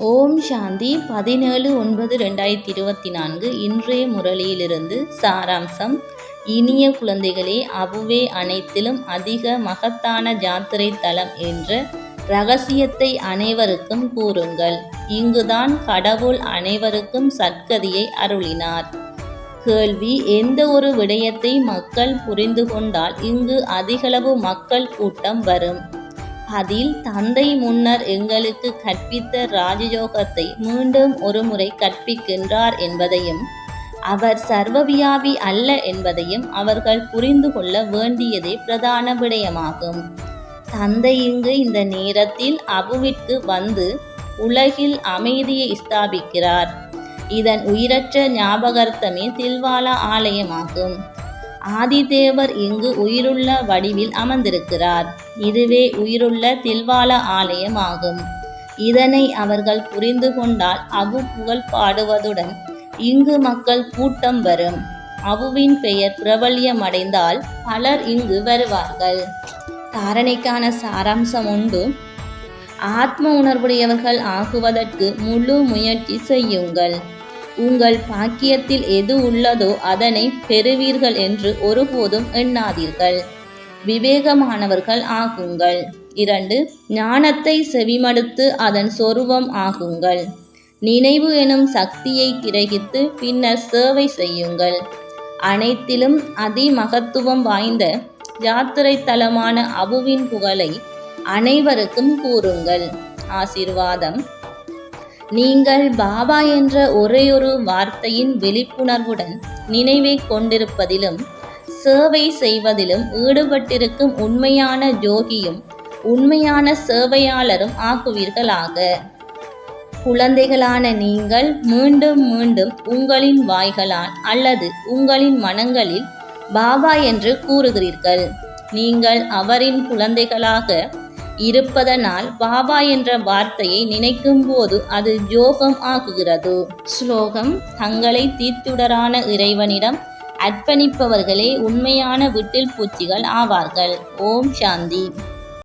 ஓம் சாந்தி 17/9/2024 இன்றைய முரளியிலிருந்து சாராம்சம். இனிய குழந்தைகளே, அபுவே அனைத்திலும் அதிக மகத்தான ஜாத்திரை தலம் என்ற இரகசியத்தை அனைவருக்கும் கூறுங்கள். இங்குதான் கடவுள் அனைவருக்கும் சத்கதியை அருளினார். கேள்வி: எந்த ஒரு விடயத்தை மக்கள் புரிந்து கொண்டால் இங்கு அதிகளவு மக்கள் கூட்டம் வரும்? அதில் தந்தை முன்னர் எங்களுக்கு கற்பித்த ராஜயோகத்தை மீண்டும் ஒருமுறை கற்பிக்கின்றார் என்பதையும் அவர் சர்வவியாபி அல்ல என்பதையும் அவர்கள் புரிந்து கொள்ள வேண்டியதே பிரதான விடயமாகும். தந்தை இங்கு இந்த நேரத்தில் அபுவிற்கு வந்து உலகில் அமைதியை ஸ்தாபிக்கிறார். இதன் உயிரற்ற ஞாபகார்த்தமே தில்வாலா ஆலயமாகும். ஆதிதேவர் இங்கு உயிருள்ள வடிவில் அமர்ந்திருக்கிறார். இதுவே உயிருள்ள தில்வாலா ஆலயம் ஆகும். இதனை அவர்கள் புரிந்து கொண்டால் அபு புகழ் பாடுவதுடன் இங்கு மக்கள் கூட்டம் வரும். அபுவின் பெயர் பிரபல்யமடைந்தால் பலர் இங்கு வருவார்கள். தாரணைக்கான சாராம்சம் உண்டு. ஆத்ம உணர்வுடையவர்கள் ஆகுவதற்கு முழு முயற்சி செய்யுங்கள். உங்கள் பாக்கியத்தில் எது உள்ளதோ அதனை பெறுவீர்கள் என்று ஒருபோதும் எண்ணாதீர்கள். விவேகமானவர்கள் ஆகுங்கள். 2. ஞானத்தை செவிமடுத்து அதன் சொரூபம் ஆகுங்கள். நினைவு எனும் சக்தியை கிரகித்து பின்னர் சேவை செய்யுங்கள். அனைத்திலும் அதிமகத்துவம் வாய்ந்த யாத்திரை தலமான அபுவின் புகழை அனைவருக்கும் கூறுங்கள். ஆசீர்வாதம். நீங்கள் பாபா என்ற ஒரேயொரு வார்த்தையின் விழிப்புணர்வுடன் நினைவை கொண்டிருப்பதிலும் சேவை செய்வதிலும் ஈடுபட்டிருக்கும் உண்மையான ஜோகியும் உண்மையான சேவையாளரும் ஆகுவீர்களாக. குழந்தைகளான நீங்கள் மீண்டும் மீண்டும் உங்களின் வாய்களால் அல்லது உங்களின் மனங்களில் பாபா என்று கூறுகிறீர்கள். நீங்கள் அவரின் குழந்தைகளாக இருப்பதனால் பாபா என்ற வார்த்தையை நினைக்கும் போது அது யோகம் ஆகுகிறது. ஸ்லோகம்: தங்களை தீர்த்துடரான இறைவனிடம் அர்ப்பணிப்பவர்களே உண்மையான விட்டில் பூச்சிகள் ஆவார்கள். ஓம் சாந்தி.